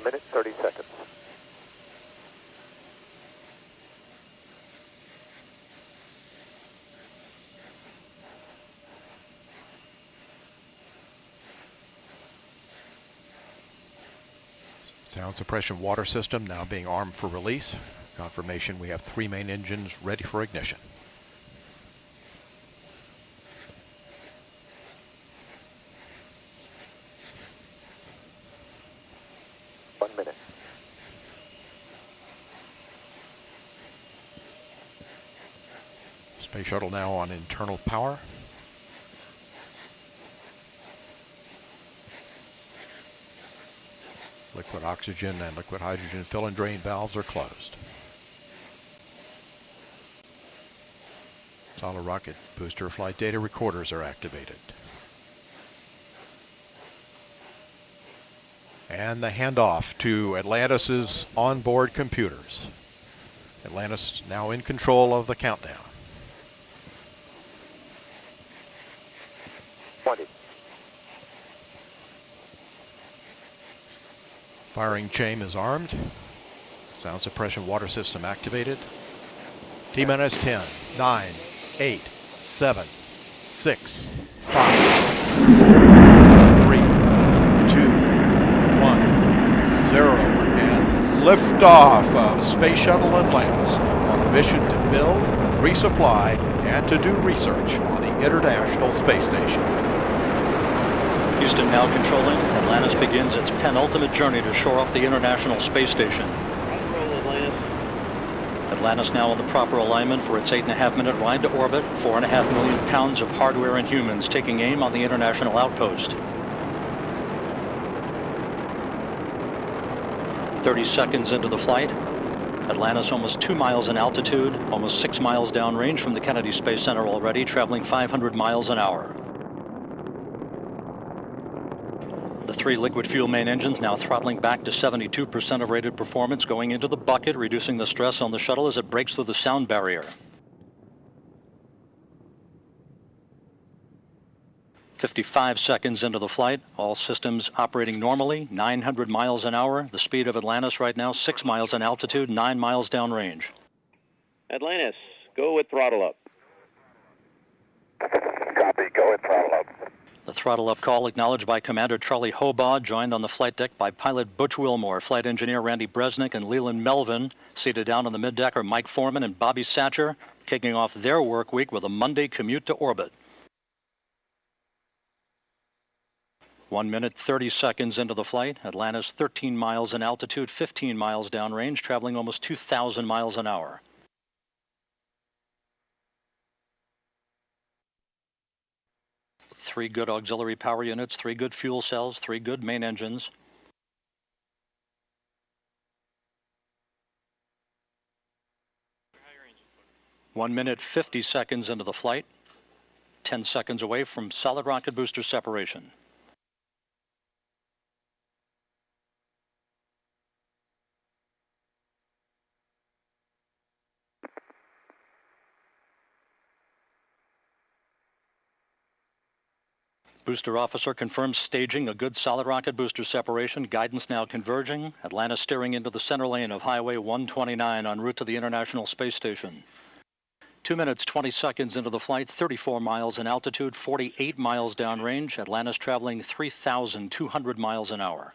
minute, 30 seconds. Sound suppression water system now being armed for release. Confirmation we have 3 main engines ready for ignition. Space shuttle now on internal power. Liquid oxygen and liquid hydrogen fill and drain valves are closed. Solid rocket booster flight data recorders are activated. And the handoff to Atlantis' onboard computers. Atlantis now in control of the countdown. 20. Firing chain is armed. Sound suppression water system activated. T-minus 10, 9, 8, 7, 6, 5, 3, 2, 1, 0. And liftoff of Space Shuttle Atlantis on a mission to build, resupply, and to do research on the International Space Station. Houston now controlling. Atlantis begins its penultimate journey to shore up the International Space Station. Atlantis now in the proper alignment for its 8.5-minute ride to orbit. 4.5 million pounds of hardware and humans taking aim on the International Outpost. 30 seconds into the flight. Atlantis almost 2 miles in altitude, almost 6 miles downrange from the Kennedy Space Center already, traveling 500 miles an hour. The 3 liquid fuel main engines now throttling back to 72% of rated performance, going into the bucket, reducing the stress on the shuttle as it breaks through the sound barrier. 55 seconds into the flight, all systems operating normally, 900 miles an hour. The speed of Atlantis right now, 6 miles in altitude, 9 miles downrange. Atlantis, go with throttle up. Copy, go with throttle up. The throttle up call acknowledged by Commander Charlie Hobaugh, joined on the flight deck by pilot Butch Wilmore, flight engineer Randy Bresnick, and Leland Melvin. Seated down on the middeck are Mike Foreman and Bobby Satcher, kicking off their work week with a Monday commute to orbit. 1 minute, 30 seconds into the flight. Atlantis 13 miles in altitude, 15 miles downrange, traveling almost 2,000 miles an hour. Three good auxiliary power units, 3 good fuel cells, 3 good main engines. One minute, 50 seconds into the flight. 10 seconds away from solid rocket booster separation. Booster officer confirms staging a good solid rocket booster separation. Guidance now converging. Atlantis steering into the center lane of Highway 129 en route to the International Space Station. 2 minutes, 20 seconds into the flight, 34 miles in altitude, 48 miles downrange. Atlantis traveling 3,200 miles an hour.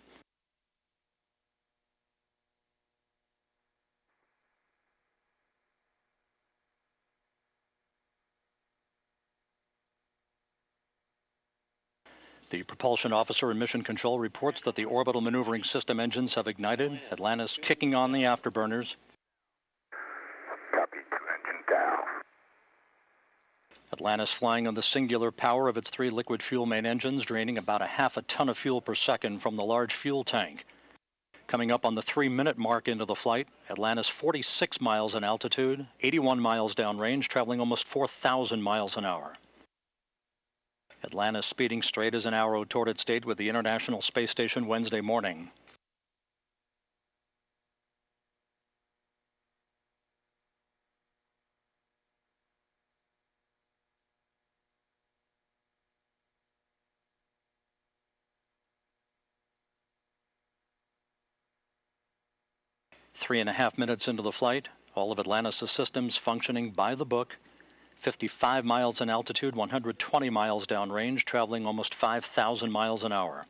The propulsion officer in mission control reports that the orbital maneuvering system engines have ignited. Atlantis kicking on the afterburners. Copy, 2 engine down. Atlantis flying on the singular power of its 3 liquid fuel main engines, draining about 0.5 ton of fuel per second from the large fuel tank. Coming up on the 3-minute mark into the flight, Atlantis 46 miles in altitude, 81 miles downrange, traveling almost 4,000 miles an hour. Atlantis speeding straight as an arrow toward its date with the International Space Station Wednesday morning. 3.5 minutes into the flight, all of Atlantis' systems functioning by the book. 55 miles in altitude, 120 miles downrange, traveling almost 5,000 miles an hour.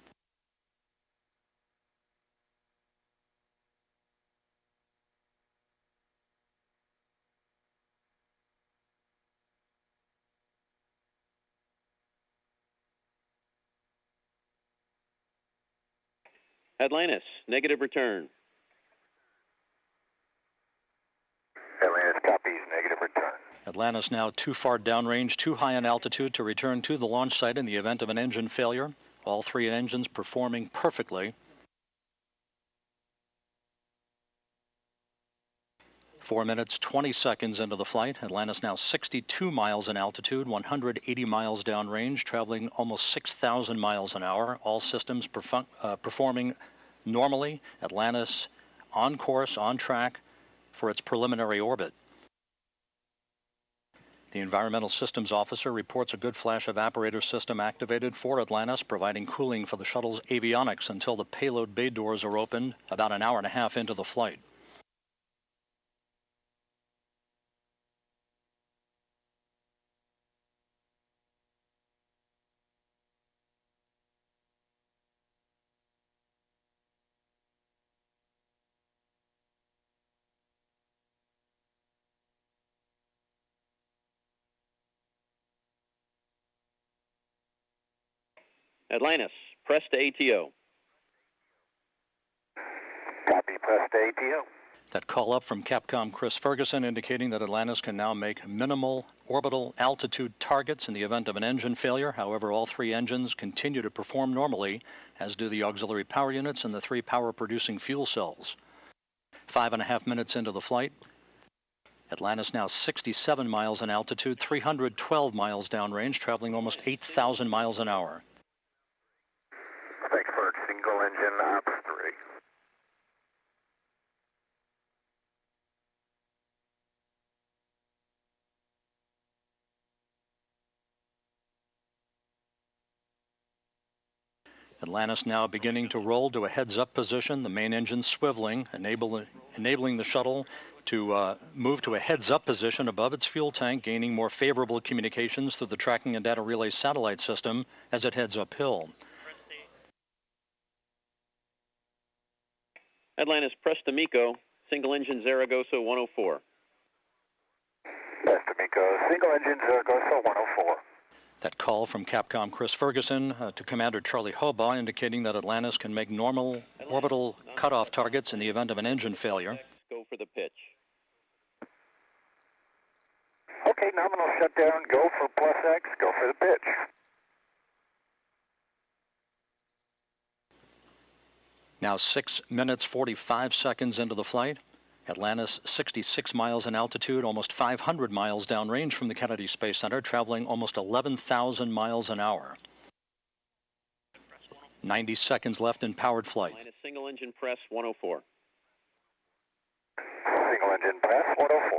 Atlantis, negative return. Atlantis copies, negative return. Atlantis now too far downrange, too high in altitude to return to the launch site in the event of an engine failure. All three engines performing perfectly. 4 minutes, 20 seconds into the flight. Atlantis now 62 miles in altitude, 180 miles downrange, traveling almost 6,000 miles an hour. All systems performing normally. Atlantis on course, on track for its preliminary orbit. The Environmental Systems Officer reports a good flash evaporator system activated for Atlantis, providing cooling for the shuttle's avionics until the payload bay doors are opened about an hour and a half into the flight. Atlantis, press to ATO. Copy, press to ATO. That call up from Capcom Chris Ferguson indicating that Atlantis can now make minimal orbital altitude targets in the event of an engine failure. However, all three engines continue to perform normally, as do the auxiliary power units and the three power-producing fuel cells. 5.5 minutes into the flight, Atlantis now 67 miles in altitude, 312 miles downrange, traveling almost 8,000 miles an hour. Thanks for single engine ops 3. Atlantis now beginning to roll to a heads-up position, the main engine swiveling, enabling the shuttle to move to a heads-up position above its fuel tank, gaining more favorable communications through the tracking and data relay satellite system as it heads uphill. Atlantis, press to MECO, single engine Zaragoza 104. Press to MECO, single engine Zaragoza 104. That call from Capcom Chris Ferguson to Commander Charlie Hobaugh indicating that Atlantis can make normal orbital cutoff targets in the event of an engine failure. Go for the pitch. Okay, nominal shutdown, go for plus X, go for the pitch. Now 6 minutes, 45 seconds into the flight. Atlantis 66 miles in altitude, almost 500 miles downrange from the Kennedy Space Center, traveling almost 11,000 miles an hour. 90 seconds left in powered flight. Atlantis, single engine press 104. Single engine press 104.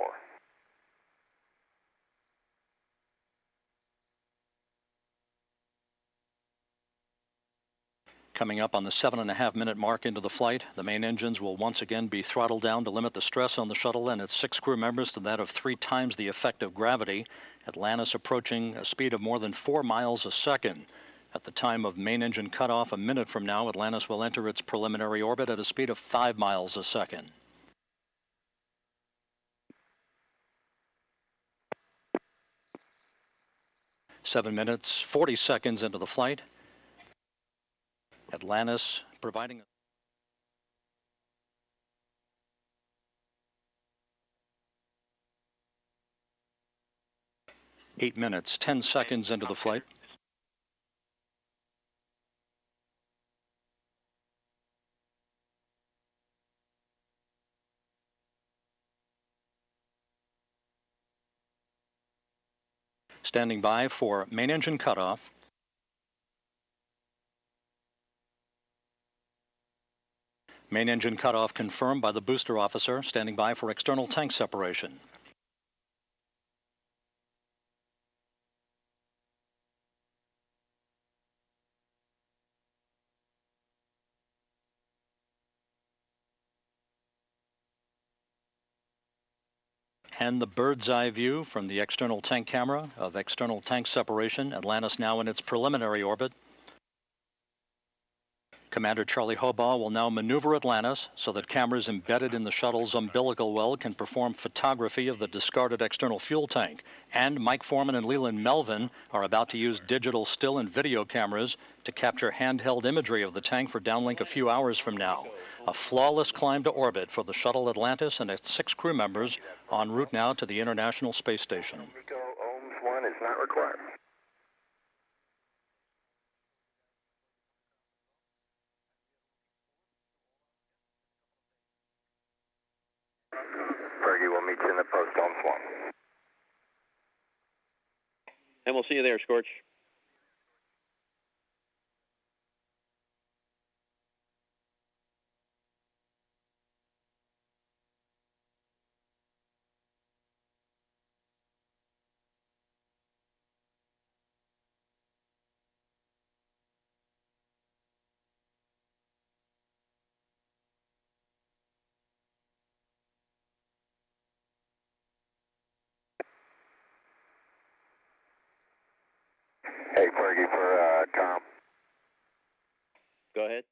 Coming up on the 7.5 minute mark into the flight, the main engines will once again be throttled down to limit the stress on the shuttle and its 6 crew members to that of 3 times the effect of gravity. Atlantis approaching a speed of more than 4 miles a second. At the time of main engine cutoff, a minute from now, Atlantis will enter its preliminary orbit at a speed of 5 miles a second. Seven minutes, 40 seconds into the flight. Atlantis providing 8 minutes, 10 seconds into the flight. Standing by for main engine cutoff. Main engine cutoff confirmed by the booster officer, standing by for external tank separation. And the bird's eye view from the external tank camera of external tank separation. Atlantis now in its preliminary orbit. Commander Charlie Hobaugh will now maneuver Atlantis so that cameras embedded in the shuttle's umbilical well can perform photography of the discarded external fuel tank. And Mike Foreman and Leland Melvin are about to use digital still and video cameras to capture handheld imagery of the tank for downlink a few hours from now. A flawless climb to orbit for the shuttle Atlantis and its 6 crew members en route now to the International Space Station. Nico, ohms 1 is not required. Fergie will meet you in the post, ohms 1. And we'll see you there, Scorch. Hey, Fergie, for Tom. Go ahead.